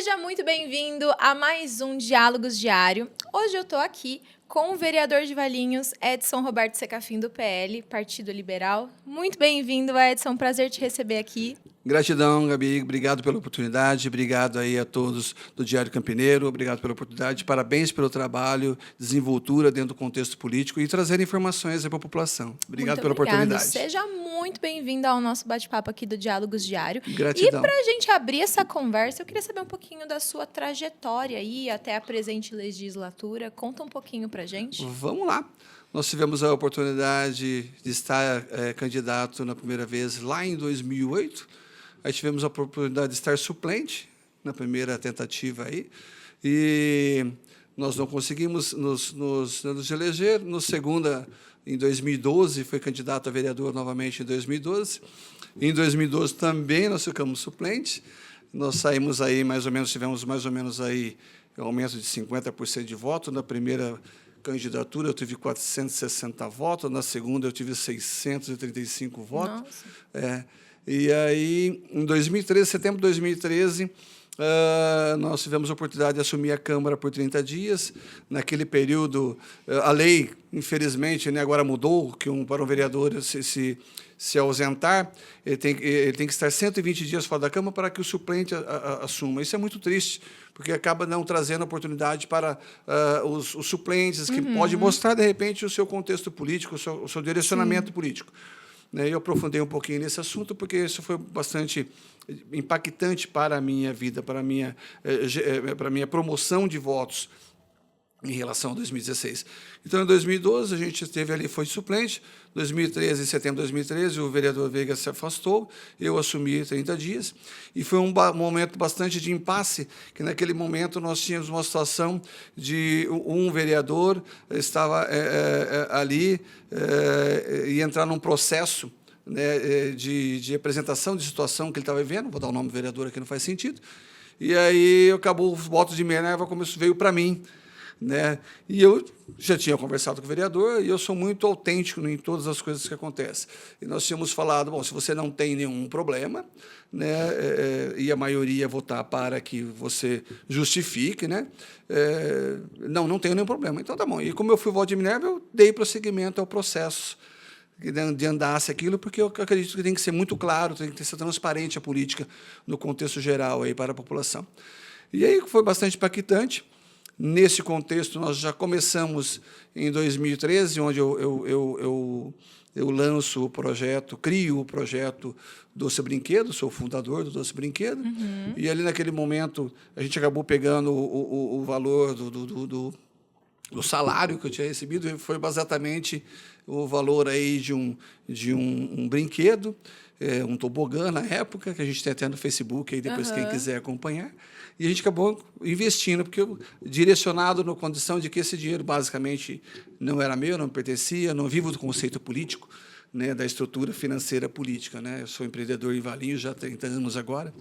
Seja muito bem-vindo a mais um Diálogos Diário. Hoje eu estou aqui com o vereador de Valinhos, Edson Roberto Secafin, do PL, Partido Liberal. Muito bem-vindo, Edson. Prazer te receber aqui. Gratidão, Gabi. Obrigado pela oportunidade. Obrigado aí a todos do Diário Campineiro. Obrigado pela oportunidade. Parabéns pelo trabalho, desenvoltura dentro do contexto político e trazer informações para a população. Obrigado pela oportunidade. Seja muito bem-vindo ao nosso bate-papo aqui do Diálogos Diário. Gratidão. E para a gente abrir essa conversa, eu queria saber um pouquinho da sua trajetória aí até a presente legislatura. Conta um pouquinho para a gente. Vamos lá. Nós tivemos a oportunidade de estar candidato na primeira vez lá em 2008. Aí tivemos a oportunidade de estar suplente na primeira tentativa aí, e nós não conseguimos nos eleger. No segunda, em 2012, foi candidato a vereador novamente em 2012. Em 2012 também nós ficamos suplentes. Nós saímos aí tivemos mais ou menos aí um aumento de 50% de voto. Na primeira candidatura eu tive 460 votos, na segunda eu tive 635 votos. Nossa. E aí, em 2013, setembro de 2013, nós tivemos a oportunidade de assumir a Câmara por 30 dias. Naquele período, a lei, infelizmente, agora mudou, que para um vereador se ausentar, ele tem que estar 120 dias fora da Câmara para que o suplente assuma. Isso é muito triste, porque acaba não trazendo oportunidade para os suplentes, que pode mostrar, de repente, o seu contexto político, o seu direcionamento político. Eu aprofundei um pouquinho nesse assunto, porque isso foi bastante impactante para a minha vida, para a minha promoção de votos em relação a 2016. Então, em 2012, a gente esteve ali, foi suplente. 2013, em setembro de 2013, o vereador Veiga se afastou, eu assumi 30 dias, e foi um momento bastante de impasse, que naquele momento nós tínhamos uma situação de um vereador estava ali e entrar num processo, né, de apresentação de situação que ele estava vivendo. Vou dar o nome do vereador aqui, não faz sentido. E aí acabou os votos de Minerva, veio para mim. E eu já tinha conversado com o vereador, e eu sou muito autêntico em todas as coisas que acontecem. E nós tínhamos falado, bom, se você não tem nenhum problema, e a maioria votar para que você justifique, não tenho nenhum problema. Então, tá bom. E como eu fui o voto de Minerva, eu dei prosseguimento ao processo de andasse aquilo, porque eu acredito que tem que ser muito claro, tem que ser transparente a política no contexto geral aí para a população. E aí foi bastante impactante. Nesse contexto, nós já começamos em 2013, onde eu lanço o projeto, crio o projeto Doce Brinquedo, sou o fundador do Doce Brinquedo, e ali naquele momento a gente acabou pegando o valor do salário que eu tinha recebido, e foi exatamente o valor aí de um brinquedo, um tobogã na época, que a gente tem até no Facebook, aí depois quem quiser acompanhar. E a gente acabou investindo, porque direcionado na condição de que esse dinheiro basicamente não era meu, não me pertencia, não vivo do conceito político, da estrutura financeira política. Eu sou empreendedor em Valinhos já há 30 anos agora.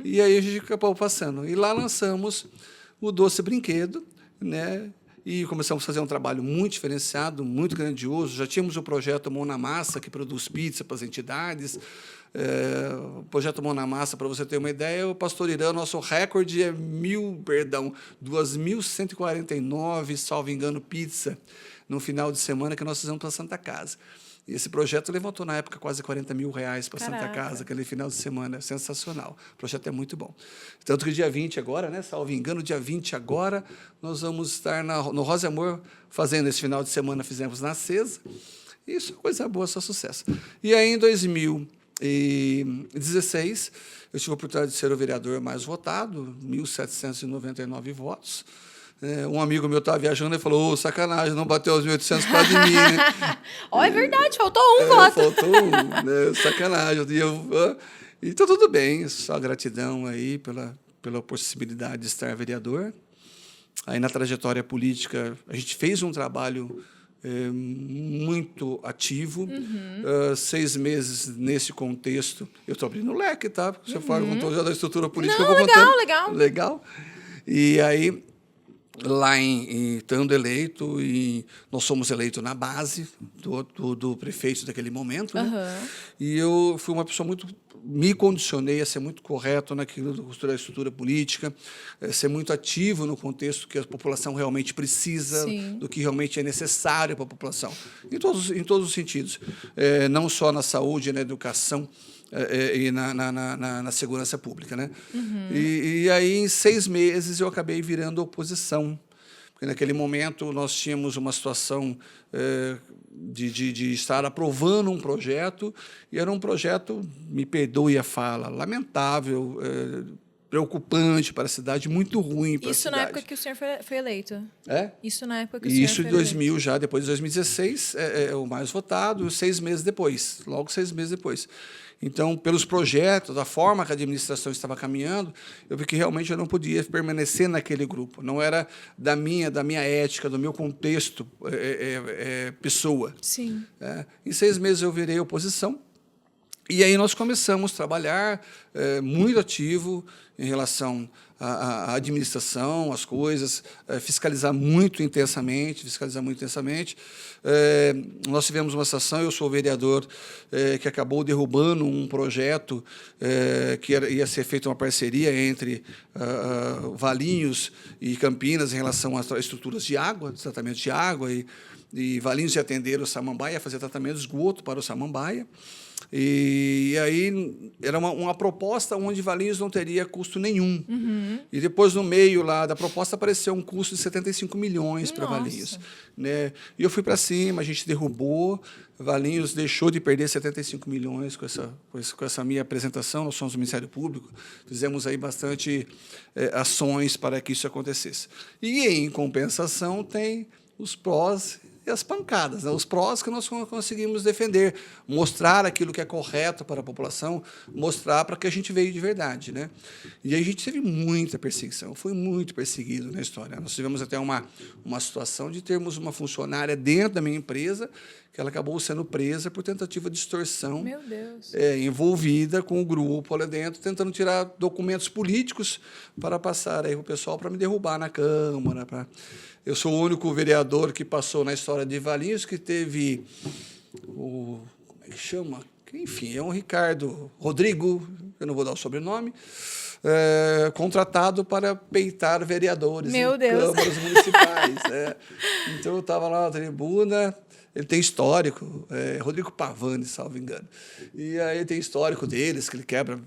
E aí a gente acabou passando. E lá lançamos o Doce Brinquedo, e começamos a fazer um trabalho muito diferenciado, muito grandioso. Já tínhamos o projeto Mão na Massa, que produz pizza para as entidades. O projeto Mão na Massa, para você ter uma ideia, o Pastor Irã, nosso recorde é 2.149, salvo engano, pizza, no final de semana que nós fizemos para a Santa Casa. E esse projeto levantou, na época, quase R$40 mil para a Santa Casa, aquele final de semana. Sensacional. O projeto é muito bom. Tanto que dia 20 agora, salvo engano, dia 20 agora, nós vamos estar no Rosa Amor fazendo esse final de semana, fizemos na CESA. Isso é coisa boa, só sucesso. E aí, em 2016, eu tive a oportunidade de ser o vereador mais votado, 1.799 votos. Um amigo meu estava viajando e falou, sacanagem, não bateu os 1.800 para de mim. É verdade, faltou um voto. Faltou um, sacanagem. E está tudo bem, só gratidão aí pela possibilidade de estar vereador. Aí, na trajetória política, a gente fez um trabalho muito ativo. 6 meses nesse contexto. Eu estou abrindo o leque, tá? Porque você fala com toda a estrutura política. Não, eu vou legal. Legal. E aí, lá estando eleito, e nós somos eleitos na base do prefeito daquele momento, né? Aham. E eu fui uma pessoa me condicionei a ser muito correto naquilo da estrutura política, ser muito ativo no contexto que a população realmente precisa, Sim. do que realmente é necessário para a população, em todos os sentidos, não só na saúde, na educação, e na segurança pública, né? E aí, em 6 meses, eu acabei virando oposição, porque naquele momento nós tínhamos uma situação de estar aprovando um projeto, e era um projeto, me perdoe a fala, lamentável, preocupante para a cidade, muito ruim para a Isso cidade. na época que o senhor foi eleito? É? Isso na época que o E senhor isso foi em eleito? 2000, já depois de 2016, é o mais votado, 6 meses depois, logo 6 meses depois. Então, pelos projetos, da forma que a administração estava caminhando, eu vi que realmente eu não podia permanecer naquele grupo. Não era da minha ética, do meu contexto pessoa. Sim. Em 6 meses eu virei oposição. E aí nós começamos a trabalhar muito ativo em relação à administração, às coisas, fiscalizar muito intensamente. Nós tivemos uma situação, eu sou o vereador que acabou derrubando um projeto que ia ser feita uma parceria entre Valinhos e Campinas em relação às estruturas de água, tratamento de água, e Valinhos ia atender o Samambaia, fazer tratamento de esgoto para o Samambaia. E aí era uma proposta onde Valinhos não teria custo nenhum. E depois, no meio lá da proposta, apareceu um custo de 75 milhões para Valinhos, né? E eu fui para cima, a gente derrubou, Valinhos deixou de perder 75 milhões com essa minha apresentação. Nós somos o Ministério Público, fizemos aí bastante ações para que isso acontecesse. E, em compensação, tem os prós e as pancadas, né? Os prós que nós conseguimos defender, mostrar aquilo que é correto para a população, mostrar para que a gente veio de verdade, né? E aí a gente teve muita perseguição, foi muito perseguido na história. Nós tivemos até uma situação de termos uma funcionária dentro da minha empresa que ela acabou sendo presa por tentativa de extorsão. Meu Deus. Envolvida com o grupo lá dentro, tentando tirar documentos políticos para passar aí para o pessoal para me derrubar na Câmara. Eu sou o único vereador que passou na história de Valinhos que teve como é que chama? Enfim, é um Rodrigo, eu não vou dar o sobrenome, contratado para peitar vereadores Meu em Deus. câmaras municipais. Então, eu estava lá na tribuna, ele tem histórico, Rodrigo Pavani, salvo engano. E aí ele tem histórico deles, que ele quebra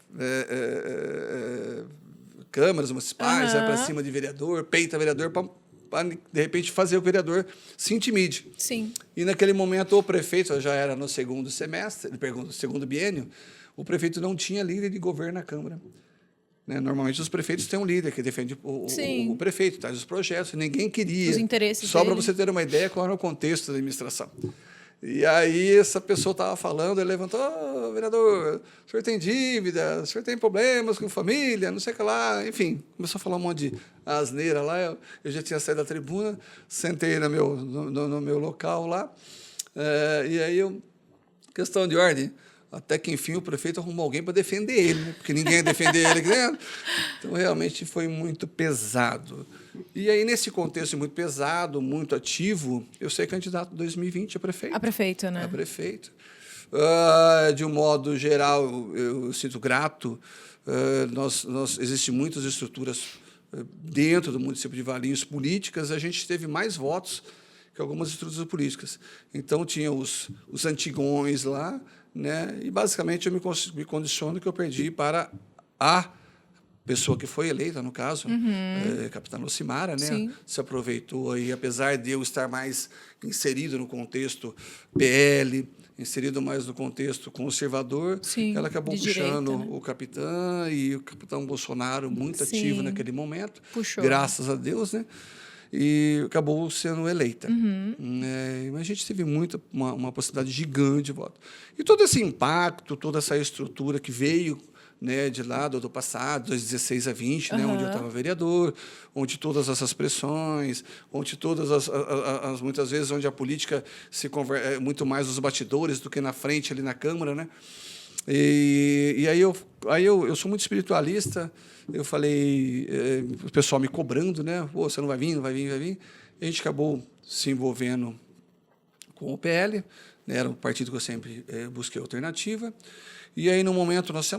câmaras municipais, vai para cima de vereador, peita vereador para, de repente, fazer o vereador se intimide. Sim. E, naquele momento, o prefeito, já era no segundo semestre, no segundo biênio, o prefeito não tinha líder de governo na Câmara. Né? Normalmente, os prefeitos têm um líder que defende o prefeito, traz os projetos, ninguém queria. Os interesses Só para dele. você ter uma ideia qual era o contexto da administração. E aí essa pessoa estava falando, ele levantou: vereador, o senhor tem dívida, o senhor tem problemas com família, não sei o que lá, enfim, começou a falar um monte de asneira lá. Eu já tinha saído da tribuna, sentei no meu local lá, e aí questão de ordem, até que, enfim, o prefeito arrumou alguém para defender ele, né? Porque ninguém ia defender ele aqui dentro. Então, realmente, foi muito pesado. E aí, nesse contexto muito pesado, muito ativo, eu ser candidato em 2020 a prefeito. A prefeito, né? A prefeito. De um modo geral, eu sinto grato. Existem muitas estruturas dentro do município de Valinhos, políticas. A gente teve mais votos que algumas estruturas políticas. Então, tinha os antigões lá, né? E, basicamente, eu me condiciono que eu perdi para a pessoa que foi eleita, no caso, capitã Lucimara, né? Sim. Se aproveitou aí, apesar de eu estar mais inserido no contexto PL, inserido mais no contexto conservador, Sim, ela acabou de puxando direita, né? o capitão e o capitão Bolsonaro, muito ativo Sim. naquele momento, Puxou. graças a Deus, né? E acabou sendo eleita. Mas a gente teve uma possibilidade gigante de voto. E todo esse impacto, toda essa estrutura que veio, né, de lá do passado, 2016 a 20, né, onde eu estava vereador, onde todas essas pressões, onde todas muitas vezes onde a política se converte muito mais nos bastidores do que na frente ali na Câmara, né? E aí eu sou muito espiritualista. Eu falei, o pessoal me cobrando, né? Pô, você não vai vir, não vai vir, vai vir. E a gente acabou se envolvendo com o PL, né? Era um partido que eu sempre busquei alternativa. E aí, no momento, nós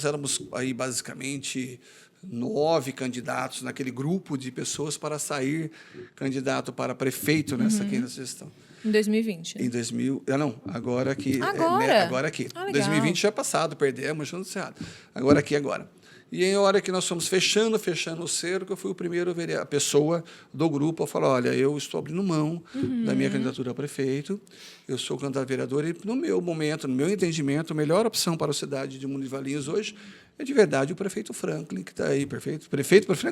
éramos aí basicamente 9 candidatos naquele grupo de pessoas para sair candidato para prefeito nessa gestão. Em 2020. Em 2000, não, agora aqui. Agora? Agora aqui. Ah, legal. 2020 já é passado, perdemos, achando certo. Agora aqui, agora. E aí, a hora que nós fomos fechando o cerco, eu fui o primeiro a pessoa do grupo a falar, olha, eu estou abrindo mão da minha candidatura a prefeito, eu sou candidato a vereador e, no meu momento, no meu entendimento, a melhor opção para a cidade de Mundo de Valinhos hoje é, de verdade, o prefeito Franklin, que está aí, prefeito,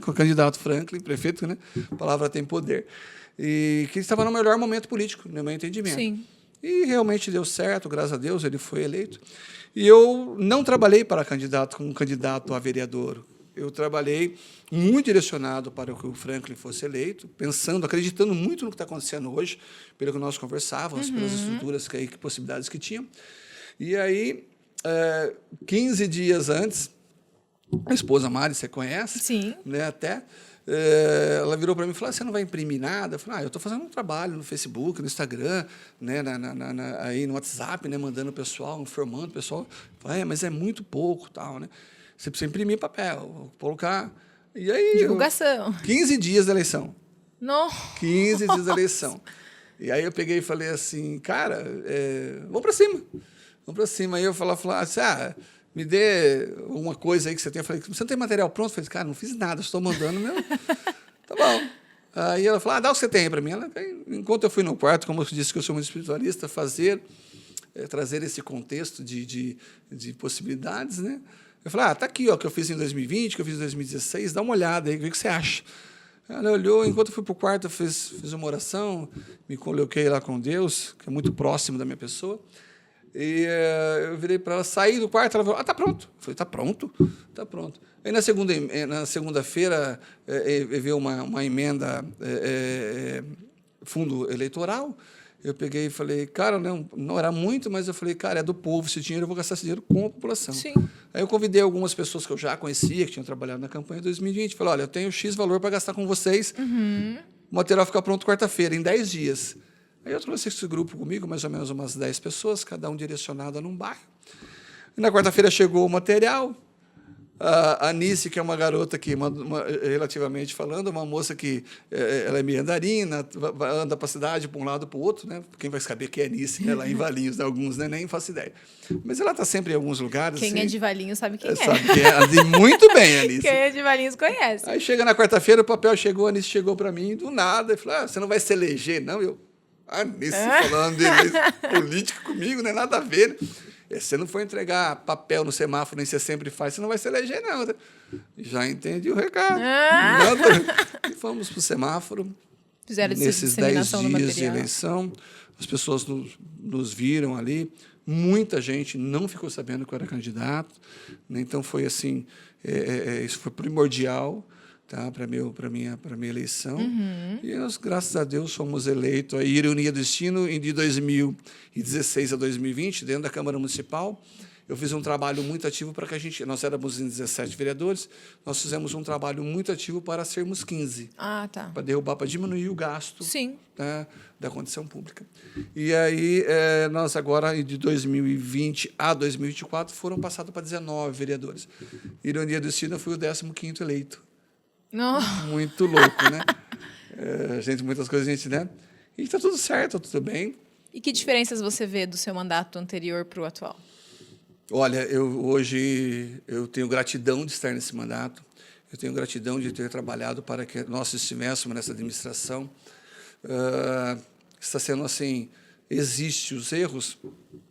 o candidato Franklin, prefeito, né? A palavra tem poder. E que estava no melhor momento político, no meu entendimento. Sim. E realmente deu certo, graças a Deus, ele foi eleito. E eu não trabalhei como candidato a vereador. Eu trabalhei muito direcionado para que o Franklin fosse eleito, pensando, acreditando muito no que está acontecendo hoje, pelo que nós conversávamos, pelas estruturas, que possibilidades que tinham. E aí, 15 dias antes, a esposa Mari, você conhece? Sim. Né, até... ela virou para mim e falou, você não vai imprimir nada? Eu falei, eu estou fazendo um trabalho no Facebook, no Instagram, né, aí no WhatsApp, né, mandando o pessoal, informando o pessoal. Eu falei, mas é muito pouco, tal, né? Você precisa imprimir papel, colocar... E aí... Divulgação. 15 dias da eleição. Não. 15 dias da eleição. E aí eu peguei e falei assim, cara, vamos para cima. Vamos para cima. Aí eu falava assim, me dê uma coisa aí que você tem. Eu falei, você não tem material pronto? Eu falei, cara, não fiz nada, estou mandando meu. Tá bom. Aí ela falou, dá o que você tem aí para mim. Enquanto eu fui no quarto, como eu disse que eu sou muito espiritualista, trazer esse contexto de possibilidades, né? Eu falei, tá aqui, ó, que eu fiz em 2020, que eu fiz em 2016, dá uma olhada aí, vê o que você acha. Ela olhou, enquanto eu fui para o quarto, eu fiz uma oração, me coloquei lá com Deus, que é muito próximo da minha pessoa. E eu virei para ela, saí do quarto, ela falou, tá pronto. Eu falei, tá pronto? Tá pronto. Aí, na segunda-feira, veio uma emenda, fundo eleitoral. Eu peguei e falei, cara, não era muito, mas eu falei, cara, é do povo esse dinheiro, eu vou gastar esse dinheiro com a população. Sim. Aí eu convidei algumas pessoas que eu já conhecia, que tinham trabalhado na campanha de 2020. Falei, olha, eu tenho X valor para gastar com vocês, o material fica pronto quarta-feira, em 10 dias. Aí eu trouxe esse grupo comigo, mais ou menos umas 10 pessoas, cada um direcionado num bairro. E na quarta-feira chegou o material. A Anice, que é uma garota que, relativamente falando, uma moça que ela é meio andarina, anda para a cidade, para um lado para o outro, né? Quem vai saber que é Anice, né? Lá em Valinhos, né? Alguns, né? Nem faço ideia. Mas ela está sempre em alguns lugares. Quem assim, é de Valinhos sabe quem é. Sabe quem é. Muito bem, Anice. Quem é de Valinhos conhece. Aí chega na quarta-feira, o papel chegou, a Anice chegou para mim, do nada, e falou, você não vai se eleger, não? A Anice falando de política comigo, não é nada a ver, né? Se você não for entregar papel no semáforo, nem você sempre faz, você não vai se eleger, não. Já entendi o recado. E fomos para o semáforo. Fizeram nesses 10 disseminação do dias de material. eleição. As pessoas nos viram ali. Muita gente não ficou sabendo que eu era candidato. Né? Então, foi assim, isso foi primordial, tá, para a minha eleição. E nós, graças a Deus, fomos eleitos. A ironia do destino, de 2016 a 2020, dentro da Câmara Municipal, eu fiz um trabalho muito ativo para que nós éramos em 17 vereadores, nós fizemos um trabalho muito ativo para sermos 15. Ah, tá. Para diminuir o gasto. Sim. Né, da condição pública. E aí, nós agora, de 2020 a 2024, foram passados para 19 vereadores. Ironia do destino, eu fui o 15º eleito. Não. Muito louco, né? Muitas coisas a gente, né? E está tudo certo, tudo bem. E que diferenças você vê do seu mandato anterior para o atual? Olha, hoje eu tenho gratidão de estar nesse mandato, eu tenho gratidão de ter trabalhado para que nós estivéssemos nessa administração. Está sendo assim, existem os erros,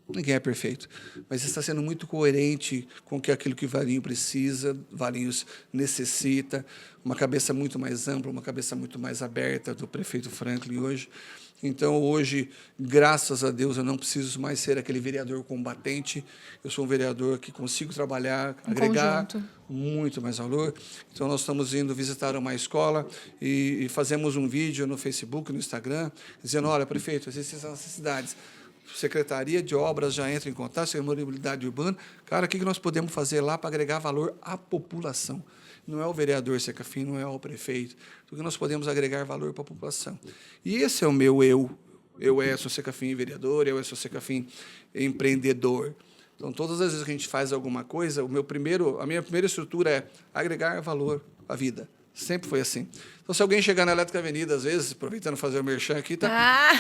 ninguém é perfeito, mas está sendo muito coerente com aquilo que Valinhos precisa, Valinhos necessita, uma cabeça muito mais ampla, uma cabeça muito mais aberta do prefeito Franklin hoje. Então, hoje, graças a Deus, eu não preciso mais ser aquele vereador combatente. Eu sou um vereador que consigo trabalhar, agregar muito mais valor. Então, nós estamos indo visitar uma escola e fazemos um vídeo no Facebook, no Instagram, dizendo, olha, prefeito, existem essas necessidades. Secretaria de Obras já entra em contato, Secretaria de Mobilidade Urbana. Cara, o que nós podemos fazer lá para agregar valor à população? Não é o vereador Secafim, não é o prefeito. O que nós podemos agregar valor para a população? E esse é o meu eu. Eu sou Secafim vereador, eu sou Secafim empreendedor. Então, todas as vezes que a gente faz alguma coisa, a minha primeira estrutura é agregar valor à vida. Sempre foi assim. Então, se alguém chegar na Elétrica Avenida, às vezes, aproveitando fazer o merchan aqui, tá?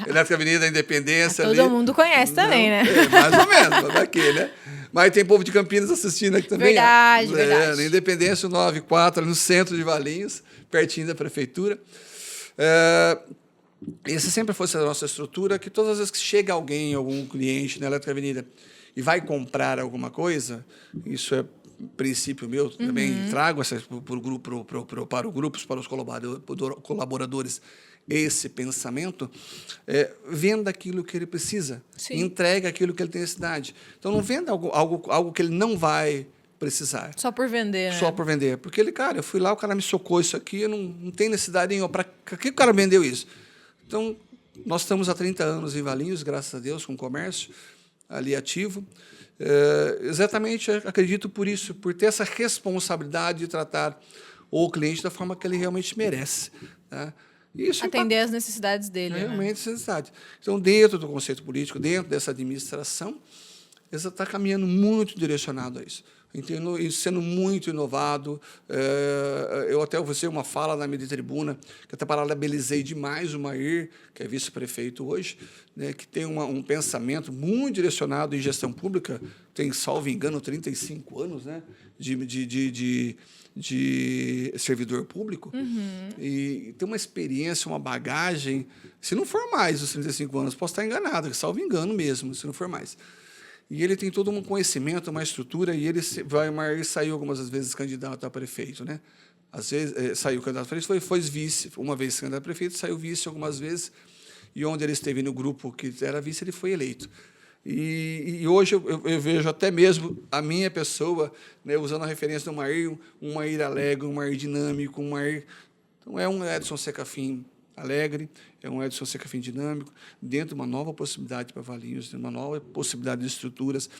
Elétrica Avenida Independência. Todo ali. mundo conhece também, né? Mais ou menos, daqui, né? Mas tem povo de Campinas assistindo aqui também. Verdade, verdade. Na Independência 94, ali no centro de Valinhos, pertinho da prefeitura. Essa sempre foi a nossa estrutura, que todas as vezes que chega alguém, algum cliente na Elétrica Avenida e vai comprar alguma coisa, isso é princípio meu, também trago para o grupo, para os colaboradores, esse pensamento, venda aquilo que ele precisa, Sim. entrega aquilo que ele tem necessidade. Então, não venda algo que ele não vai precisar. Só por vender, né? Só por vender. Porque eu fui lá, o cara me socou isso aqui, eu não tenho necessidade nenhuma. Para que o cara vendeu isso? Então, nós estamos há 30 anos em Valinhos, graças a Deus, com o comércio ali ativo. Exatamente, acredito por isso, por ter essa responsabilidade de tratar o cliente da forma que ele realmente merece. Tá? Isso atender às necessidades dele. Realmente, necessidade. Então, dentro do conceito político, dentro dessa administração, ele está caminhando muito direcionado a isso. Entendo, e sendo muito inovado. Eu até usei uma fala na minha tribuna, que até parabenizei demais o Mair, que é vice-prefeito hoje, né, que tem um pensamento muito direcionado em gestão pública, tem, salvo engano, 35 anos, né, de servidor público, e tem uma experiência, uma bagagem, se não for mais os 35 anos, posso estar enganado, salvo engano mesmo, se não for mais. E ele tem todo um conhecimento, uma estrutura, e ele saiu algumas vezes candidato a prefeito, né? Às vezes saiu candidato a prefeito, foi vice, uma vez candidato a prefeito, saiu vice algumas vezes, e onde ele esteve no grupo que era vice, ele foi eleito. E hoje eu vejo até mesmo a minha pessoa, né, usando a referência do Mair, um Mair alegre, um Mair dinâmico, um Mair... Então, é um Edson Secafim alegre, é um Edson Secafim dinâmico, dentro de uma nova possibilidade para Valinhos, de uma nova possibilidade de estruturas,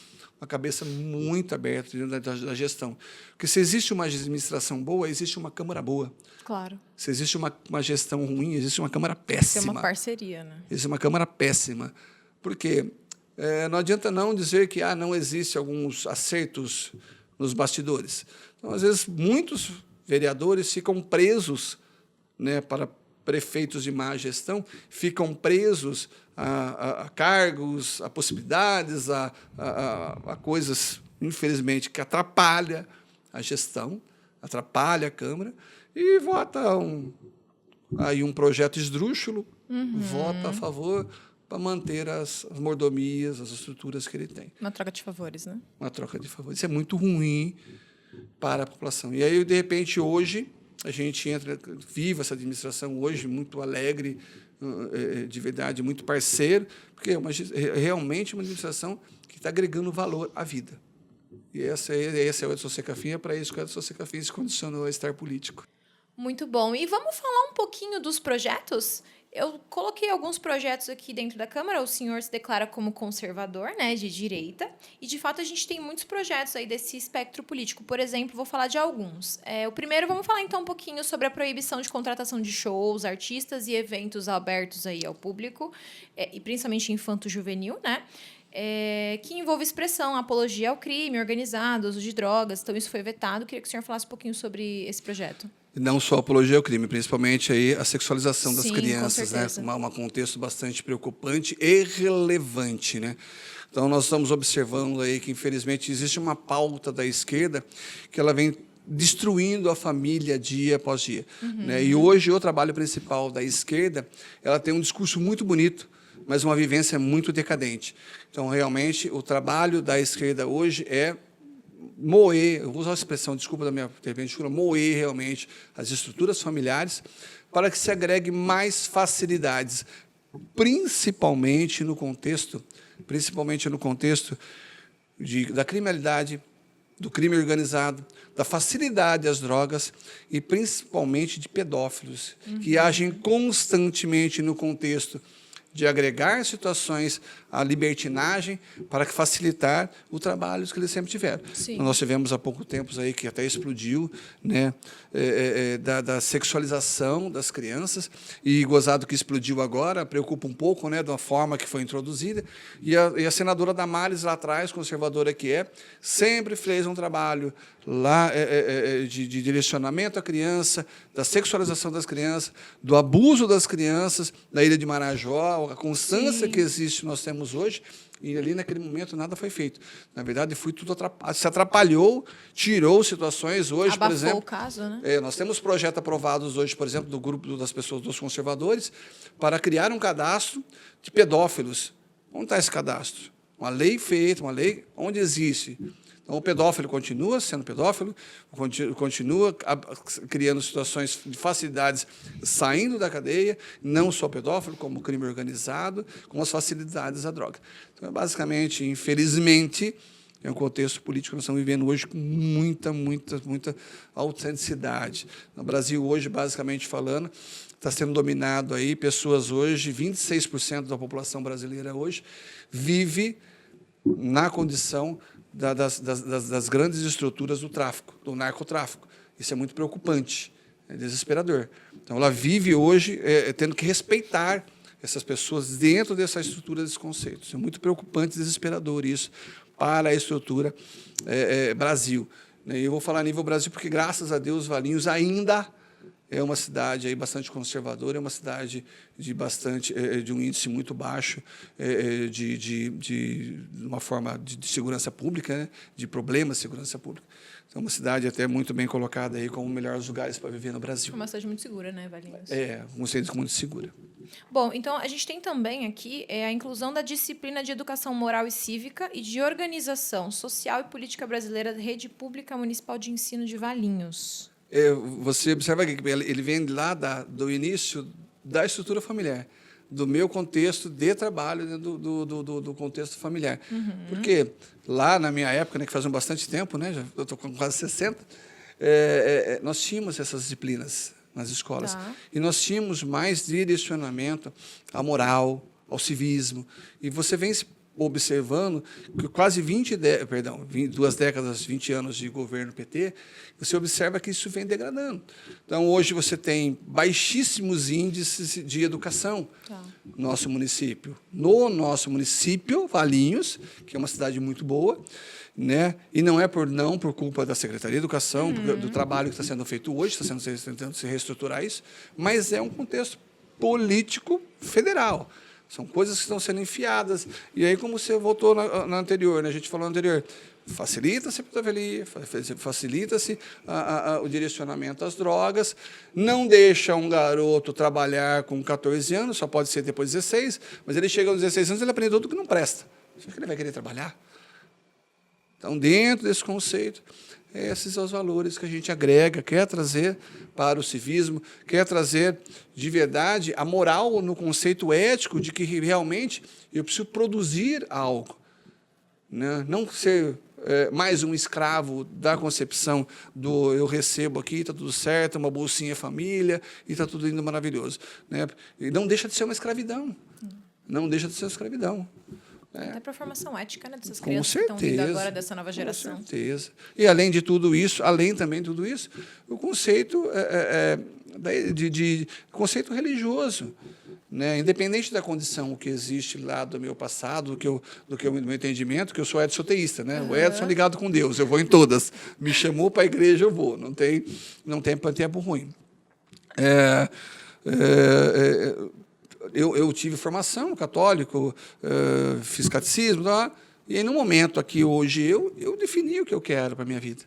uma cabeça muito aberta dentro da gestão. Porque se existe uma administração boa, existe uma Câmara boa. Claro. Se existe uma gestão ruim, existe uma Câmara péssima. Isso é uma parceria, né? Existe uma Câmara péssima. Por quê? Não adianta não dizer que não existe alguns acertos nos bastidores. Então, às vezes, muitos vereadores ficam presos, né, para prefeitos de má gestão, ficam presos a cargos, a possibilidades, a coisas, infelizmente, que atrapalham a gestão, atrapalham a Câmara, e vota um projeto esdrúxulo, vota a favor para manter as mordomias, as estruturas que ele tem. Uma troca de favores, né? Uma troca de favores. Isso é muito ruim para a população. E aí, de repente, hoje, a gente vive essa administração hoje muito alegre, de verdade, muito parceiro, porque é realmente uma administração que está agregando valor à vida. E esse é o Edson Secafim, é para isso que o Edson Secafim se condicionou a estar político. Muito bom. E vamos falar um pouquinho dos projetos? Eu coloquei alguns projetos aqui dentro da Câmara. O senhor se declara como conservador, né, de direita. E, de fato, a gente tem muitos projetos aí desse espectro político. Por exemplo, vou falar de alguns. O primeiro, vamos falar, então, um pouquinho sobre a proibição de contratação de shows, artistas e eventos abertos aí ao público, e principalmente infanto-juvenil, né? Que envolve expressão, apologia ao crime organizado, uso de drogas. Então, isso foi vetado. Queria que o senhor falasse um pouquinho sobre esse projeto. Não só a apologia ao crime, principalmente aí a sexualização das Sim, crianças, né? Um contexto bastante preocupante e relevante, né? Então, nós estamos observando aí que, infelizmente, existe uma pauta da esquerda que ela vem destruindo a família dia após dia. Né? E hoje, o trabalho principal da esquerda, ela tem um discurso muito bonito, mas uma vivência muito decadente. Então, realmente, o trabalho da esquerda hoje é moer, eu vou usar a expressão, desculpa da minha intervenção, moer realmente as estruturas familiares para que se agregue mais facilidades, principalmente no contexto da criminalidade, do crime organizado, da facilidade às drogas e principalmente de pedófilos que agem constantemente no contexto de agregar situações à libertinagem para facilitar o trabalho que eles sempre tiveram. Sim. Nós tivemos há pouco tempo aí que até explodiu, né, da sexualização das crianças, e gozado que explodiu agora, preocupa um pouco, né, da forma que foi introduzida, e a senadora Damares, lá atrás, conservadora que é, sempre fez um trabalho lá de direcionamento à criança, da sexualização das crianças, do abuso das crianças, da Ilha de Marajó, a constância que existe, nós temos hoje, e ali naquele momento nada foi feito. Na verdade, foi tudo se atrapalhou, tirou situações hoje, Abafou por exemplo. O caso, né? Nós temos projetos aprovados hoje, por exemplo, do grupo das pessoas, dos conservadores, para criar um cadastro de pedófilos. Onde está esse cadastro? Uma lei feita, uma lei onde existe. Então, o pedófilo continua sendo pedófilo, continua criando situações de facilidades saindo da cadeia, não só pedófilo, como crime organizado, com as facilidades da droga. Então, basicamente, infelizmente, é um contexto político que nós estamos vivendo hoje com muita autenticidade. No Brasil, hoje, basicamente falando, está sendo dominado aí, pessoas hoje, 26% da população brasileira hoje, vive na condição das grandes estruturas do tráfico, do narcotráfico. Isso é muito preocupante, é desesperador. Então, ela vive hoje tendo que respeitar essas pessoas dentro dessa estrutura, desse conceito. Isso é muito preocupante, desesperador isso para a estrutura Brasil. E eu vou falar a nível Brasil porque, graças a Deus, Valinhos ainda é uma cidade aí bastante conservadora, é uma cidade de um índice muito baixo de uma forma de segurança pública, né? De problemas de segurança pública. Então, uma cidade até muito bem colocada aí como um melhores lugares para viver no Brasil. É uma cidade muito segura, né, Valinhos? Uma cidade muito segura. Bom, então a gente tem também aqui a inclusão da disciplina de educação moral e cívica e de organização social e política brasileira da Rede Pública Municipal de Ensino de Valinhos. Você observa que ele vem lá do início da estrutura familiar, do meu contexto de trabalho, né, do contexto familiar. Porque lá, na minha época, né, que faz bastante tempo, né, eu estou com quase 60, nós tínhamos essas disciplinas nas escolas. Tá. E nós tínhamos mais direcionamento à moral, ao civismo. E você vem observando que quase 2 décadas, 20 anos de governo PT, você observa que isso vem degradando. Então, hoje você tem baixíssimos índices de educação no nosso município. No nosso município, Valinhos, que é uma cidade muito boa, né? E não é por culpa da Secretaria de Educação, do trabalho que está sendo feito hoje, tentando se reestruturar isso, mas é um contexto político federal. São coisas que estão sendo enfiadas. E aí, como você voltou na anterior, né? A gente falou anterior, facilita-se a pedofilia, facilita-se o direcionamento às drogas, não deixa um garoto trabalhar com 14 anos, só pode ser depois de 16, mas ele chega aos 16 anos, ele aprende tudo que não presta. Será que ele vai querer trabalhar? Então, dentro desse conceito, esses são os valores que a gente agrega, quer trazer para o civismo, quer trazer de verdade a moral no conceito ético de que realmente eu preciso produzir algo, né? Não ser mais um escravo da concepção do eu recebo aqui, está tudo certo, uma bolsinha família e está tudo indo maravilhoso, né? E não deixa de ser uma escravidão, não deixa de ser uma escravidão. Até para a formação ética, né, dessas crianças que estão vindo agora, dessa nova geração. Com certeza. E, além de tudo isso, o conceito de conceito religioso, né? Independente da condição que existe lá do meu passado, do meu entendimento, que eu sou edsoteísta, né? O Edson ligado com Deus, eu vou em todas. Me chamou para a igreja, eu vou. Não tem tempo ruim. Eu tive formação católico, fiz catecismo, tá? E aí, no momento aqui, hoje, eu defini o que eu quero para a minha vida,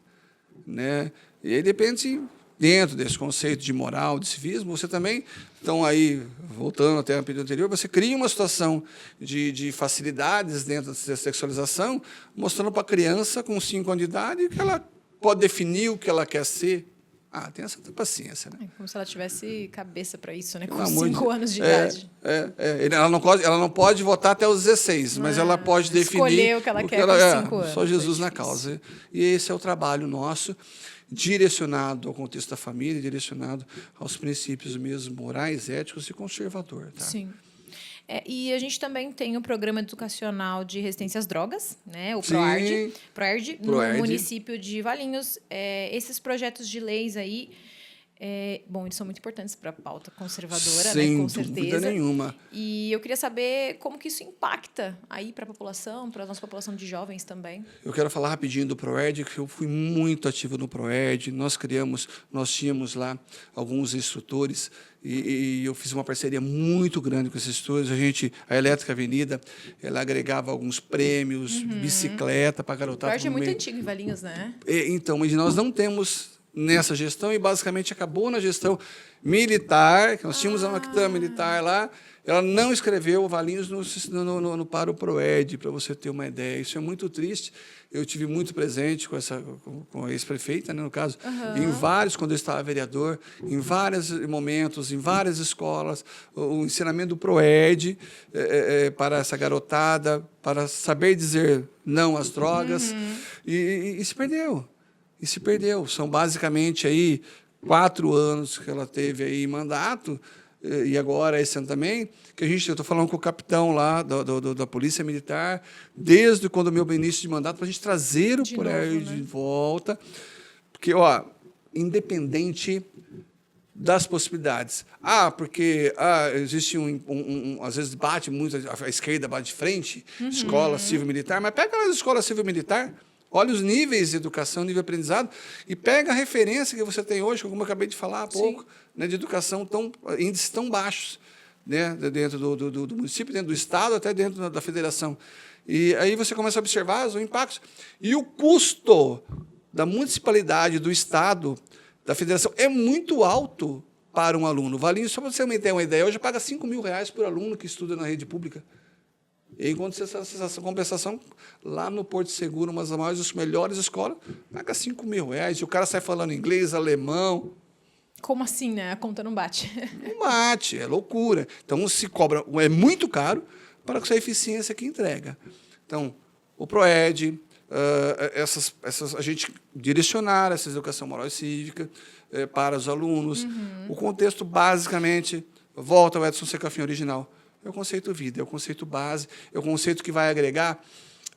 né? E aí, depende, dentro desse conceito de moral, de civismo, você também, então, aí, voltando até a período anterior, você cria uma situação de facilidades dentro dessa sexualização, mostrando para a criança com 5 anos de idade que ela pode definir o que ela quer ser. Tem essa paciência, né? Como se ela tivesse cabeça para isso, né? Com 5 anos de idade. Ela não pode votar até os 16, mas ela pode definir... Escolher o que ela quer com 5 anos. Só Jesus na causa. E esse é o trabalho nosso, direcionado ao contexto da família, direcionado aos princípios mesmo morais, éticos e conservador. Tá? Sim. E a gente também tem o Programa Educacional de Resistência às Drogas, né? O Sim. PROERD, no município de Valinhos. Esses projetos de leis aí, bom, eles são muito importantes para a pauta conservadora, né? Com certeza. Sem dúvida nenhuma. E eu queria saber como que isso impacta aí para a população, para a nossa população de jovens também. Eu quero falar rapidinho do PROERD, que eu fui muito ativo no PROERD. Nós tínhamos lá alguns instrutores e eu fiz uma parceria muito grande com esses instrutores. A Elétrica Avenida, ela agregava alguns prêmios, bicicleta para garotada. O PROERD é muito antigo em Valinhos, né? Então, mas nós não temos nessa gestão, e basicamente acabou na gestão militar, que nós tínhamos uma quitanda militar lá, ela não escreveu Valinhos para o PROERD, para você ter uma ideia. Isso é muito triste. Eu tive muito presente com a ex-prefeita, né, no caso, em vários, quando eu estava vereador, em vários momentos, em várias escolas, o ensinamento do PROERD para essa garotada, para saber dizer não às drogas, e se perdeu. E se perdeu. São basicamente aí 4 anos que ela teve aí em mandato, e agora esse ano também, que eu estou falando com o capitão lá da Polícia Militar, desde quando o meu início de mandato, para a gente trazer o PROERD de volta, porque, independente das possibilidades. Porque existe às vezes bate muito, a esquerda bate de frente, escola civil-militar, mas pega aquelas escolas civil-militar, olha os níveis de educação, nível de aprendizado, e pega a referência que você tem hoje, como eu acabei de falar há pouco, né, de educação, índices tão baixos, né, dentro do município, dentro do estado, até dentro da federação. E aí você começa a observar os impactos. E o custo da municipalidade, do estado, da federação, é muito alto para um aluno. Valinhos, só para você ter uma ideia, hoje paga R$5.000 por aluno que estuda na rede pública. Enquanto essa compensação, lá no Porto Seguro, uma das maiores, das melhores escolas, paga R$5.000. E o cara sai falando inglês, alemão. Como assim, né? A conta não bate. Não bate, é loucura. Então, se cobra, é muito caro para essa eficiência que entrega. Então, o PROERD, a gente direcionar essa educação moral e cívica para os alunos. O contexto, basicamente, volta ao Edson Secafim original. É o conceito vida, é o conceito base, é o conceito que vai agregar,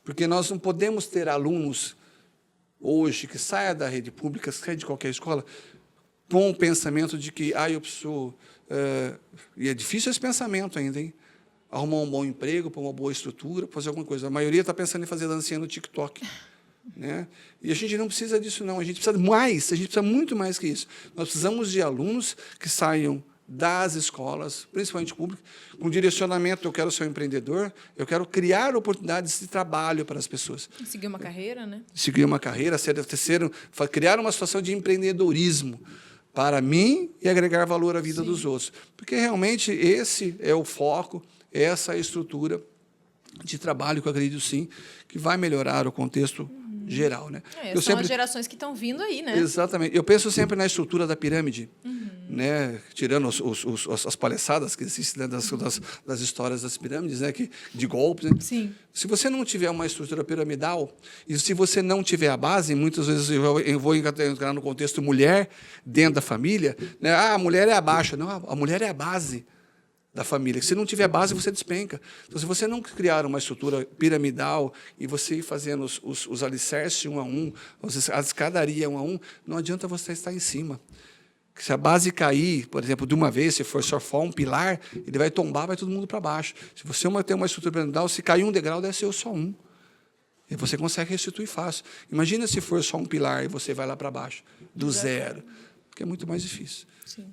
porque nós não podemos ter alunos hoje que saia da rede pública, saia de qualquer escola, com o pensamento de que eu preciso... e é difícil esse pensamento ainda, hein? Arrumar um bom emprego, para uma boa estrutura, fazer alguma coisa. A maioria está pensando em fazer dancinha no TikTok. Né? E a gente não precisa disso, não. A gente precisa mais, a gente precisa muito mais que isso. Nós precisamos de alunos que saiam das escolas, principalmente públicas, com direcionamento. Eu quero ser um empreendedor, eu quero criar oportunidades de trabalho para as pessoas. Seguir uma carreira, né? Seguir uma carreira, criar uma situação de empreendedorismo para mim e agregar valor à vida dos outros. Porque, realmente, esse é o foco, essa é a estrutura de trabalho que eu acredito, sim, que vai melhorar o contexto geral. Né? São as gerações que estão vindo aí, né? Exatamente. Eu penso sempre na estrutura da pirâmide, né? Tirando as palhaçadas que existem, né? das histórias das pirâmides, né? De golpes. Né? Sim. Se você não tiver uma estrutura piramidal, e se você não tiver a base, muitas vezes eu vou entrar no contexto mulher dentro da família, né? A mulher é abaixo. Não, a mulher é a base da família. Se não tiver base, você despenca. Então, se você não criar uma estrutura piramidal e você ir fazendo os alicerces um a um, a escadaria um a um, não adianta você estar em cima. Se a base cair, por exemplo, de uma vez, se for só um pilar, ele vai tombar, vai todo mundo para baixo. Se você tem uma estrutura piramidal, se cair um degrau, deve ser só um. E você consegue restituir fácil. Imagina se for só um pilar e você vai lá para baixo, do zero. Porque é muito mais difícil. Sim.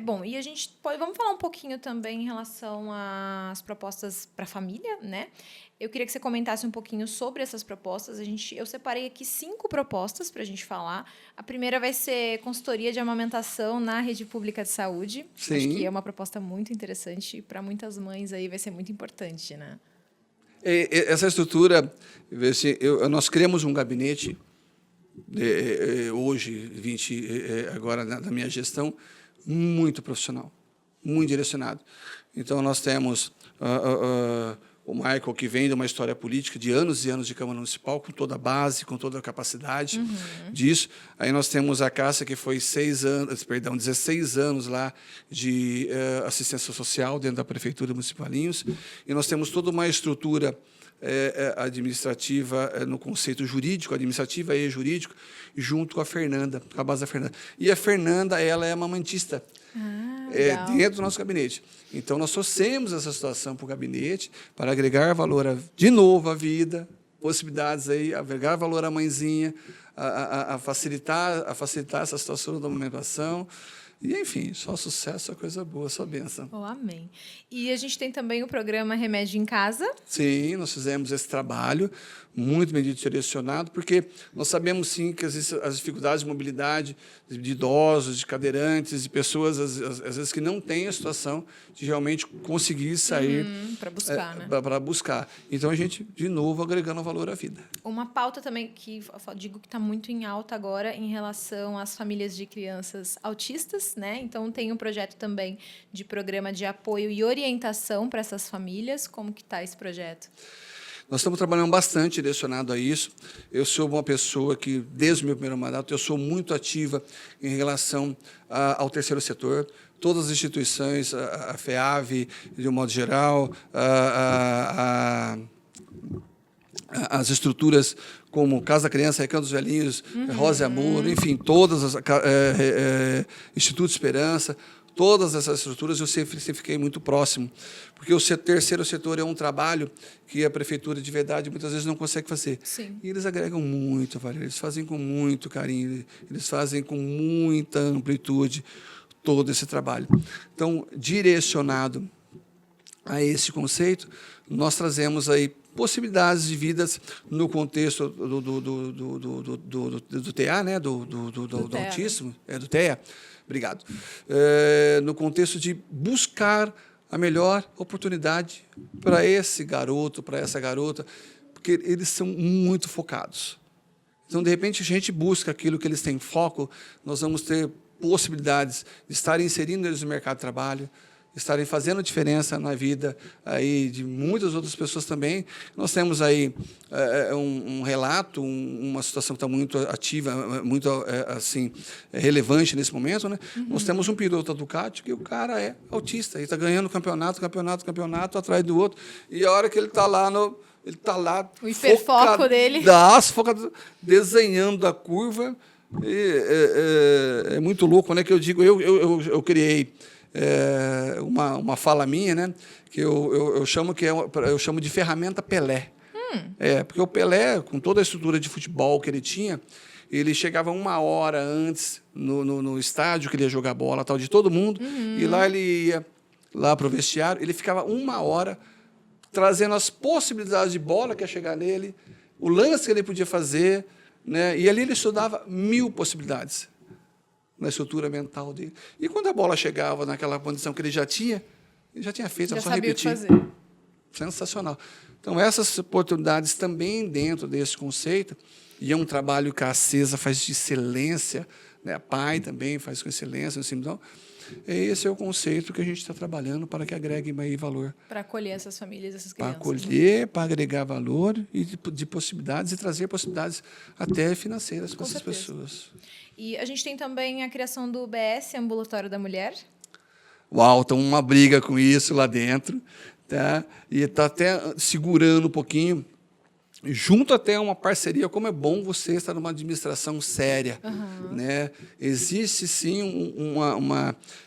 Bom, e a gente vamos falar um pouquinho também em relação às propostas para a família, né? Eu queria que você comentasse um pouquinho sobre essas propostas. Eu separei aqui 5 propostas para a gente falar. A primeira vai ser consultoria de amamentação na rede pública de saúde. Sim. Acho que é uma proposta muito interessante para muitas mães aí, vai ser muito importante, né? Essa estrutura, nós criamos um gabinete hoje, agora na minha gestão, muito profissional, muito direcionado. Então, nós temos o Michael, que vem de uma história política de anos e anos de Câmara Municipal, com toda a base, com toda a capacidade disso. Aí nós temos a Cássia, que foi 16 anos lá de assistência social dentro da Prefeitura Municipal de Valinhos. E nós temos toda uma estrutura administrativa no conceito jurídico, administrativa e jurídico, junto com a Fernanda, com a base da Fernanda. E a Fernanda, ela é mamantista. Dentro do nosso gabinete. Então, nós trouxemos essa situação para o gabinete para agregar valor, de novo, à vida, possibilidades aí, agregar valor à mãezinha, a facilitar essa situação da amamentação. E, enfim, só sucesso, só coisa boa, só bênção. Oh, amém. E a gente tem também o programa Remédio em Casa. Sim, nós fizemos esse trabalho, muito bem direcionado, porque nós sabemos, sim, que as dificuldades de mobilidade de idosos, de cadeirantes, de pessoas, às vezes, que não têm a situação de realmente conseguir sair para buscar, né? Para buscar. Então, a gente, de novo, agregando valor à vida. Uma pauta também que eu digo que está muito em alta agora em relação às famílias de crianças autistas, né? Então, tem um projeto também de programa de apoio e orientação para essas famílias. Como que está esse projeto? Nós estamos trabalhando bastante direcionado a isso. Eu sou uma pessoa que, desde o meu primeiro mandato, eu sou muito ativa em relação ao terceiro setor. Todas as instituições, a FEAV, de um modo geral, as estruturas como Casa da Criança, Recanto dos Velhinhos, Rosa e Amor, enfim, todas as Instituto Esperança, todas essas estruturas eu sempre fiquei muito próximo, porque o terceiro setor é um trabalho que a prefeitura de verdade muitas vezes não consegue fazer. Sim. E eles agregam muito valor, eles fazem com muito carinho, eles fazem com muita amplitude todo esse trabalho. Então, direcionado a esse conceito, nós trazemos aí possibilidades de vidas no contexto do TEA, né? do autismo, do TEA. Obrigado. No contexto de buscar a melhor oportunidade para esse garoto, para essa garota, porque eles são muito focados. Então, de repente, a gente busca aquilo que eles têm foco, nós vamos ter possibilidades de estar inserindo eles no mercado de trabalho, estarem fazendo diferença na vida aí de muitas outras pessoas também. Nós temos aí um relato, uma situação que está muito ativa, muito assim relevante nesse momento, né? Nós temos um piloto da Ducati que o cara é autista, ele está ganhando campeonato atrás do outro, e a hora que ele está lá ele está lá o hiperfoco dele, desenhando a curva. É muito louco, né? Que eu digo, eu criei uma fala minha, né, que eu chamo de ferramenta Pelé. Porque o Pelé, com toda a estrutura de futebol que ele tinha, ele chegava 1 hora antes no estádio que ele ia jogar bola, tal, de todo mundo, e lá ele ia lá para o vestiário, ele ficava 1 hora trazendo as possibilidades de bola que ia chegar nele, o lance que ele podia fazer, né, e ali ele estudava 1000 possibilidades na estrutura mental dele. E quando a bola chegava naquela condição que ele já tinha feito, era só repetir. O que fazer. Sensacional. Então, essas oportunidades também dentro desse conceito, e é um trabalho que a Acesa faz de excelência, né? A PAI também faz com excelência. Assim, então, esse é o conceito que a gente está trabalhando para que agregue mais valor. Para acolher essas famílias, essas crianças. Para acolher, para agregar valor e de possibilidades e trazer possibilidades até financeiras para essas pessoas. E a gente tem também a criação do UBS, Ambulatório da Mulher. Uau, estão uma briga com isso lá dentro, tá? E está até segurando um pouquinho, junto até uma parceria, como é bom você estar numa administração séria. Né? Existe, sim,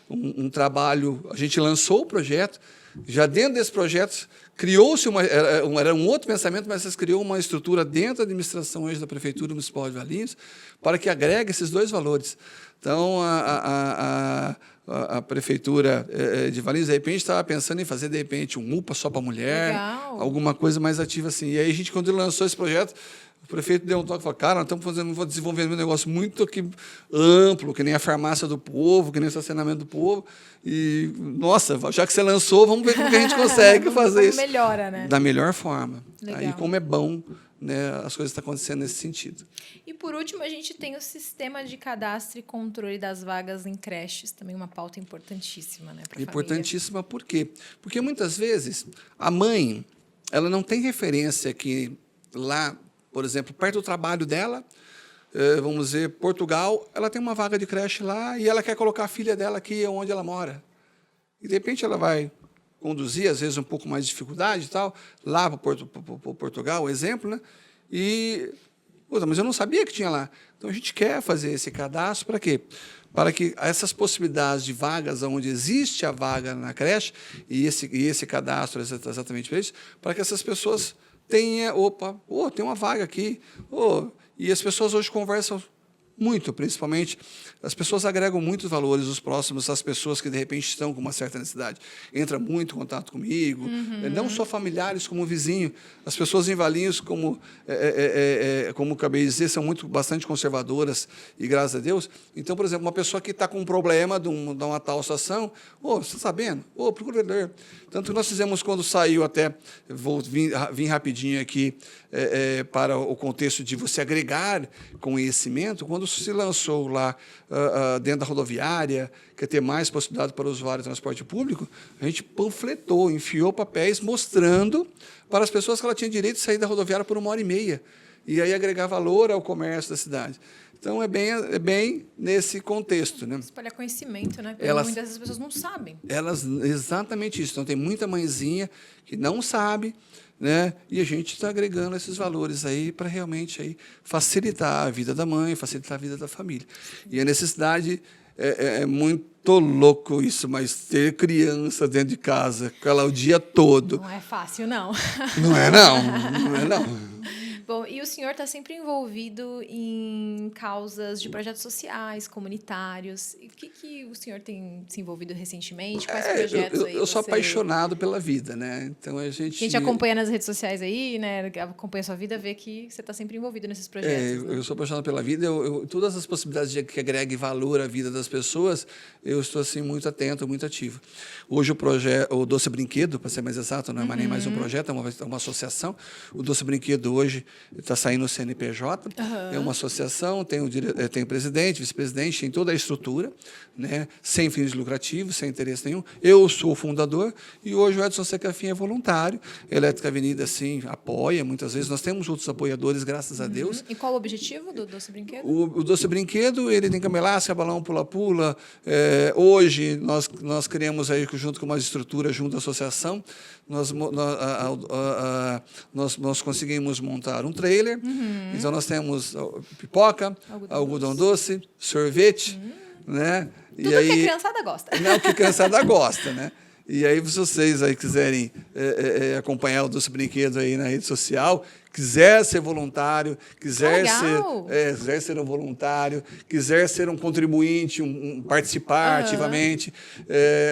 um trabalho, a gente lançou o projeto, já dentro desse projeto, criou-se era um outro pensamento, mas se criou uma estrutura dentro da administração hoje da Prefeitura Municipal de Valinhos para que agregue esses dois valores. Então, a Prefeitura de Valinhos, de repente, estava pensando em fazer, de repente, um UPA só para mulher, alguma coisa mais ativa assim. E aí, a gente, quando ele lançou esse projeto, o prefeito deu um toque e falou, cara, nós estamos desenvolvendo um negócio muito amplo, que nem a farmácia do povo, que nem o estacionamento do povo. E, nossa, já que você lançou, vamos ver como que a gente consegue fazer isso. Melhora, né? Da melhor forma. Legal. Aí, como é bom, né, as coisas estão acontecendo nesse sentido. E, por último, a gente tem o sistema de cadastro e controle das vagas em creches, também uma pauta importantíssima, né, para a família. Importantíssima por quê? Porque, muitas vezes, a mãe, ela não tem referência que lá, por exemplo, perto do trabalho dela, vamos dizer, Portugal, ela tem uma vaga de creche lá e ela quer colocar a filha dela aqui onde ela mora. E, de repente, ela vai conduzir, às vezes, um pouco mais de dificuldade e tal, lá para Portugal, exemplo, né? E, mas eu não sabia que tinha lá. Então, a gente quer fazer esse cadastro para quê? Para que essas possibilidades de vagas onde existe a vaga na creche, e esse cadastro é exatamente para isso, para que essas pessoas tenham, tem uma vaga aqui. E as pessoas hoje conversam muito, principalmente, as pessoas agregam muitos valores os próximos às pessoas que, de repente, estão com uma certa necessidade. Entra muito em contato comigo, não só familiares, como vizinho. As pessoas em Valinhos, como acabei de dizer, são bastante conservadoras, e graças a Deus. Então, por exemplo, uma pessoa que está com um problema de uma tal situação, você está sabendo? Procura ler. Tanto que nós fizemos quando saiu até, vim rapidinho aqui para o contexto de você agregar conhecimento, quando se lançou lá dentro da rodoviária, quer ter mais possibilidade para o usuário de transporte público, a gente panfletou, enfiou papéis mostrando para as pessoas que ela tinha direito de sair da rodoviária por 1h30, e aí agregar valor ao comércio da cidade. Então, é bem nesse contexto, né? Espalhar conhecimento, né? Porque muitas vezes as pessoas não sabem. Exatamente isso. Então, tem muita mãezinha que não sabe, né? E a gente está agregando esses valores aí para realmente aí facilitar a vida da mãe, facilitar a vida da família. E a necessidade é muito louco isso, mas ter criança dentro de casa, com ela o dia todo. Não é fácil, não. Não é, não. Bom, e o senhor está sempre envolvido em causas de projetos sociais, comunitários. E o que o senhor tem se envolvido recentemente? Quais projetos aí? Eu sou apaixonado pela vida, né? Então a gente acompanha nas redes sociais aí, né? Acompanha a sua vida, vê que você está sempre envolvido nesses projetos. Eu sou apaixonado pela vida. Todas as possibilidades de que agregue valor à vida das pessoas, eu estou assim muito atento, muito ativo. Hoje o Doce Brinquedo, para ser mais exato, não é nem mais um projeto, é uma associação. O Doce Brinquedo hoje está saindo no CNPJ, é uma associação, tem o presidente, vice-presidente, tem toda a estrutura, né, sem fins lucrativos, sem interesse nenhum. Eu sou o fundador e hoje o Edson Secafim é voluntário. Elétrica Avenida, sim, apoia muitas vezes. Nós temos outros apoiadores, graças a Deus. E qual o objetivo do Doce Brinquedo? O Doce Brinquedo, ele tem cama elástica, balão pula-pula. Hoje, nós criamos, aí, junto com uma estrutura, junto à associação, nós conseguimos montar um trailer. Então, nós temos pipoca, algodão doce, sorvete, né? Tudo que a criançada gosta. Não, que a criançada gosta, né? E aí, se vocês aí quiserem acompanhar o Doce Brinquedo aí na rede social, quiser ser voluntário, quiser ser um voluntário, quiser ser um contribuinte, participar ativamente.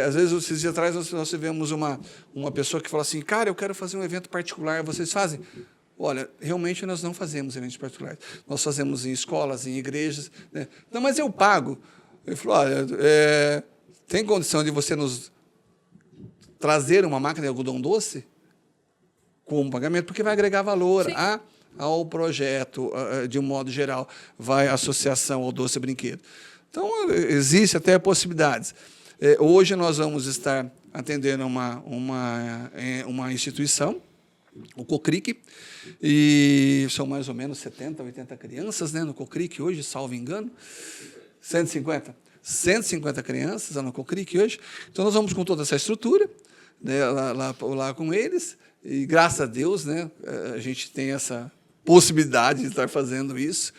Às vezes, esses dias atrás, nós tivemos uma pessoa que falou assim, cara, eu quero fazer um evento particular, vocês fazem? Olha, realmente nós não fazemos eventos particulares. Nós fazemos em escolas, em igrejas, né? Não, mas eu pago. Ele falou, olha, tem condição de você nos trazer uma máquina de algodão doce com pagamento, porque vai agregar valor ao projeto, de um modo geral, vai a associação ao Doce Brinquedo. Então, existe até possibilidades. Hoje nós vamos estar atendendo uma instituição, o Cocric, e são mais ou menos 70, 80 crianças, né, no Cocric hoje, salvo engano, 150 crianças no Cocric hoje. Então, nós vamos com toda essa estrutura, né, lá com eles, e graças a Deus, né, a gente tem essa possibilidade de estar fazendo isso.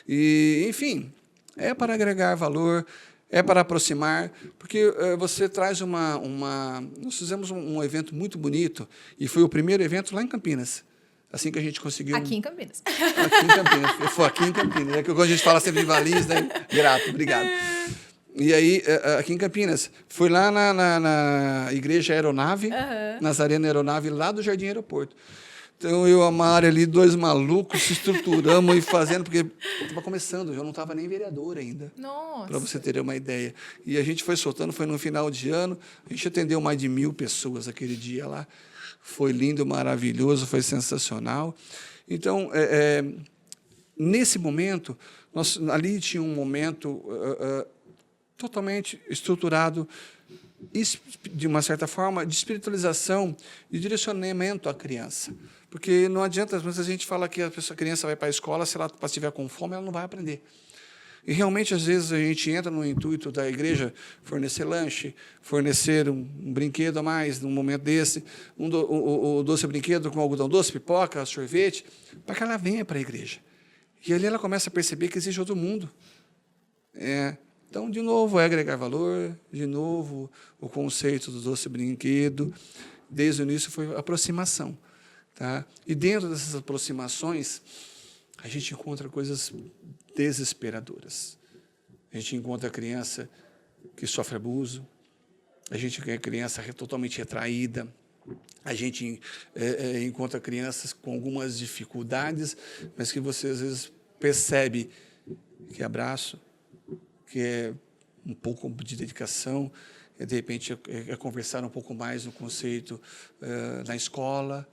E, enfim, é para agregar valor, é para aproximar, porque você traz Nós fizemos um evento muito bonito, e foi o primeiro evento lá em Campinas, assim que a gente conseguiu... Aqui em Campinas. Aqui em Campinas. Foi aqui em Campinas. É que quando a gente fala sempre de Valinhos, né? Grato, obrigado. E aí, aqui em Campinas, foi lá na Igreja Aeronave, Nazarena Aeronave, lá do Jardim Aeroporto. Então, eu e a Mari ali, dois malucos, se estruturamos e fazendo, porque estava começando, eu não estava nem vereador ainda. Nossa! Para você ter uma ideia. E a gente foi soltando, foi no final de ano, a gente atendeu mais de 1000 pessoas aquele dia lá. Foi lindo, maravilhoso, foi sensacional. Então, nesse momento, ali tinha um momento totalmente estruturado de uma certa forma, de espiritualização e direcionamento à criança. Porque não adianta, às vezes a gente fala que a criança vai para a escola, se ela estiver com fome, ela não vai aprender. E realmente, às vezes, a gente entra no intuito da igreja fornecer lanche, fornecer um brinquedo a mais num momento desse, o doce brinquedo com algodão doce, pipoca, sorvete, para que ela venha para a igreja. E ali ela começa a perceber que existe outro mundo. Então, de novo, é agregar valor, de novo, o conceito do doce brinquedo. Desde o início foi aproximação. Tá? E dentro dessas aproximações, a gente encontra coisas desesperadoras. A gente encontra a criança que sofre abuso, a gente encontra a criança totalmente retraída, a gente encontra crianças com algumas dificuldades, mas que você, às vezes, percebe que é abraço, que é um pouco de dedicação, de repente é conversar um pouco mais no conceito na escola,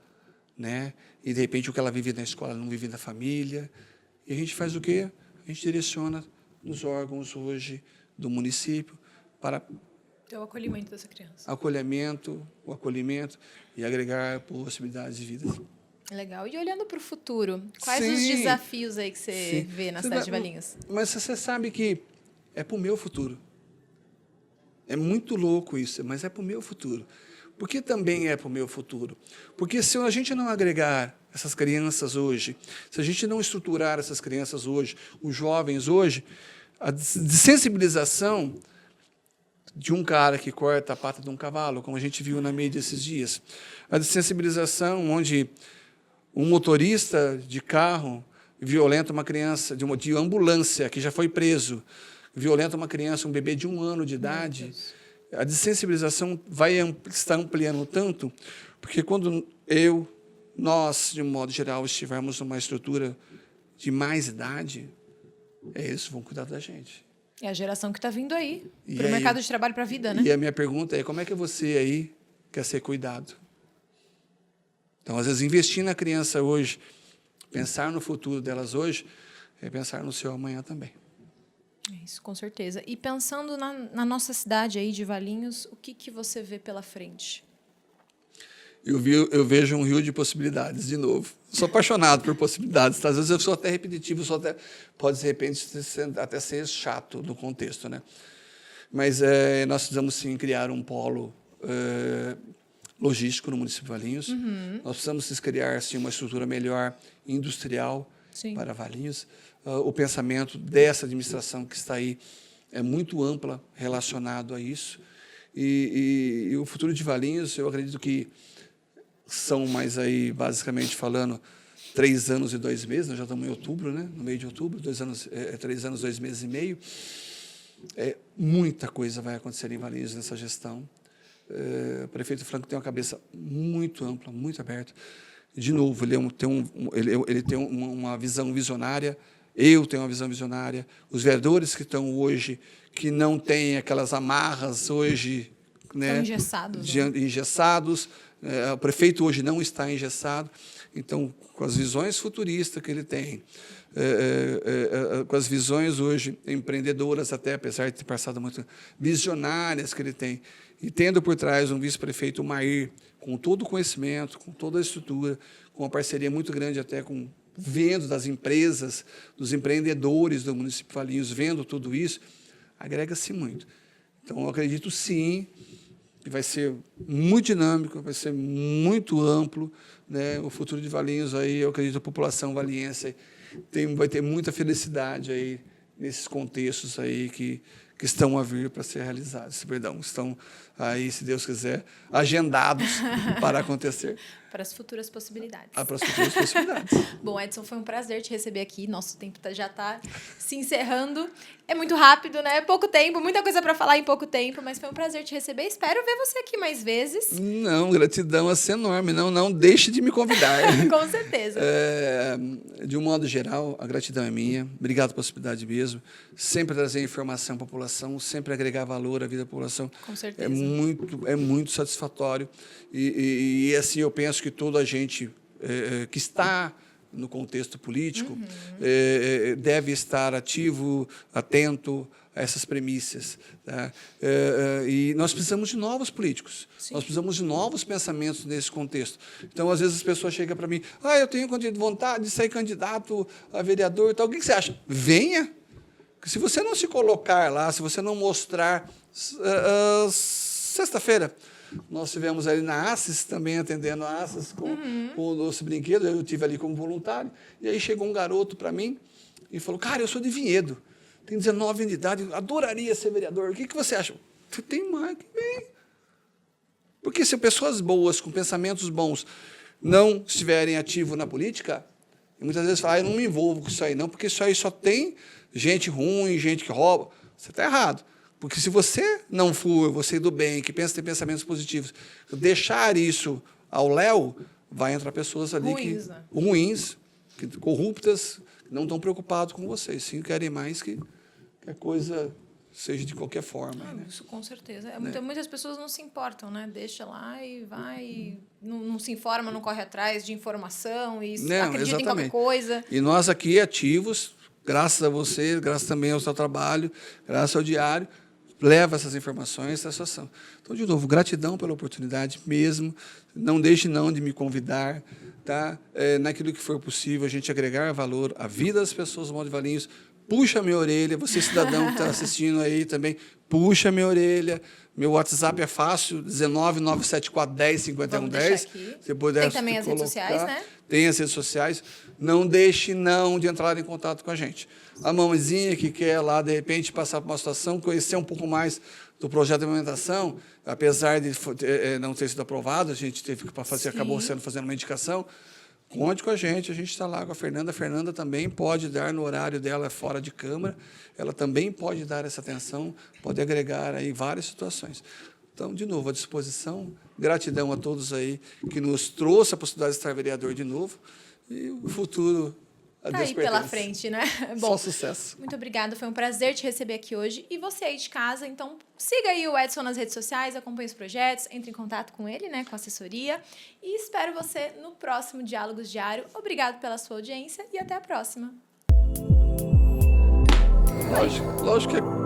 né? E, de repente, o que ela vive na escola ela não vive na família. E a gente faz o quê? A gente direciona nos órgãos hoje do município para o acolhimento dessa criança. O acolhimento e agregar possibilidades de vida. Legal. E olhando para o futuro, quais Sim, os desafios aí que você vê na cidade de Valinhos? Mas você sabe que é para o meu futuro. É muito louco isso, mas é para o meu futuro. Por que também é para o meu futuro? Porque se a gente não agregar essas crianças hoje, se a gente não estruturar essas crianças hoje, os jovens hoje, a sensibilização de um cara que corta a pata de um cavalo, como a gente viu na mídia esses dias, a sensibilização onde um motorista de carro violenta uma criança, de ambulância, que já foi preso, violenta uma criança, um bebê de 1 ano de idade. A desensibilização vai estar ampliando tanto, porque quando nós, de um modo geral, estivermos numa estrutura de mais idade, eles vão cuidar da gente. É a geração que está vindo aí, para o mercado de trabalho, para a vida, né? E a minha pergunta é, como é que você aí quer ser cuidado? Então, às vezes, investir na criança hoje, pensar no futuro delas hoje, é pensar no seu amanhã também. Isso, com certeza. E pensando na nossa cidade aí de Valinhos, o que você vê pela frente? Eu vejo um rio de possibilidades, de novo. Sou apaixonado por possibilidades. Tá? Às vezes eu sou até repetitivo, pode, de repente, até ser chato no contexto. Né? Mas nós precisamos, sim, criar um polo logístico no município de Valinhos. Uhum. Nós precisamos criar, sim, uma estrutura melhor, industrial, sim, para Valinhos. O pensamento dessa administração que está aí é muito ampla relacionado a isso. E o futuro de Valinhos, eu acredito que são mais aí, basicamente falando, 3 anos e 2 meses, nós já estamos em outubro, né? No meio de outubro, 3 anos, 2 meses e meio. Muita coisa vai acontecer em Valinhos nessa gestão. O prefeito Franco tem uma cabeça muito ampla, muito aberta. De novo, ele tem uma visão visionária. Eu tenho uma visão visionária. Os vereadores que estão hoje, que não têm aquelas amarras hoje, né, engessados. O prefeito hoje não está engessado. Então, com as visões futuristas que ele tem, com as visões hoje empreendedoras, até apesar de ter passado muito visionárias que ele tem, e tendo por trás um vice-prefeito, o Mair, com todo o conhecimento, com toda a estrutura, com uma parceria muito grande até vendo das empresas, dos empreendedores do município de Valinhos, vendo tudo isso, agrega-se muito. Então, eu acredito, sim, que vai ser muito dinâmico, vai ser muito amplo, né? O futuro de Valinhos, aí, eu acredito, a população valiense vai ter muita felicidade aí nesses contextos aí que estão a vir para ser realizados, estão aí, se Deus quiser, agendados para acontecer. Para as futuras possibilidades. Para as futuras possibilidades. Bom, Edson, foi um prazer te receber aqui. Nosso tempo já está se encerrando. É muito rápido, né? Pouco tempo, muita coisa para falar em pouco tempo, mas foi um prazer te receber. Espero ver você aqui mais vezes. Não, gratidão é enorme. Não deixe de me convidar. Com certeza. De um modo geral, a gratidão é minha. Obrigado pela possibilidade mesmo. Sempre trazer informação à população, sempre agregar valor à vida da população. Com certeza. É muito satisfatório. E assim, eu penso que toda a gente que está no contexto político, deve estar ativo, atento a essas premissas. Tá? E nós precisamos de novos políticos, nós precisamos de novos pensamentos nesse contexto. Então, às vezes, as pessoas chegam para mim, eu tenho vontade de ser candidato a vereador e tal. O que você acha? Venha! Se você não se colocar lá, se você não mostrar... Sexta-feira, nós tivemos ali na ACES, também atendendo a ACES com o Doce Brinquedo, eu estive ali como voluntário, e aí chegou um garoto para mim e falou, cara, eu sou de Vinhedo, tenho 19 anos de idade, adoraria ser vereador, o que você acha? Você tem mais que bem. Porque se pessoas boas, com pensamentos bons, não estiverem ativos na política, e muitas vezes falam, eu não me envolvo com isso aí não, porque isso aí só tem gente ruim, gente que rouba. Você está errado. Porque se você não for, você do bem, que pensa ter pensamentos positivos, deixar isso ao léu, vai entrar pessoas ali ruins, corruptas, que não estão preocupados com vocês, sim, querem mais que a coisa seja de qualquer forma. Né? Isso com certeza. Muitas pessoas não se importam, né? Deixa lá e vai, não se informa, não corre atrás de informação e acredita em qualquer coisa. E nós aqui ativos, graças a você, graças também ao seu trabalho, graças ao diário, leva essas informações à associação. Então, de novo, gratidão pela oportunidade mesmo. Não deixe não de me convidar, tá? Naquilo que for possível, a gente agregar valor à vida das pessoas do Modo de Valinhos. Puxa a minha orelha, você cidadão que está assistindo aí também, puxa a minha orelha. Meu WhatsApp é fácil, 19974105110. Você puder tem também as redes sociais, né? Tem as redes sociais. Não deixe não de entrar em contato com a gente. A mamãezinha que quer lá, de repente, passar por uma situação, conhecer um pouco mais do projeto de alimentação, apesar de não ter sido aprovado, a gente teve que fazer, acabou fazendo uma indicação. Conte com a gente está lá com a Fernanda. A Fernanda também pode dar, no horário dela fora de Câmara, ela também pode dar essa atenção, pode agregar aí várias situações. Então, de novo, à disposição, gratidão a todos aí que nos trouxe a possibilidade de estar vereador de novo, e o futuro a Deus aí pela frente, né? Bom, só sucesso. Muito obrigada, foi um prazer te receber aqui hoje. E você aí de casa, então siga aí o Edson nas redes sociais, acompanhe os projetos, entre em contato com ele, né, com a assessoria. E espero você no próximo Diálogos Diário. Obrigado pela sua audiência e até a próxima. Lógico que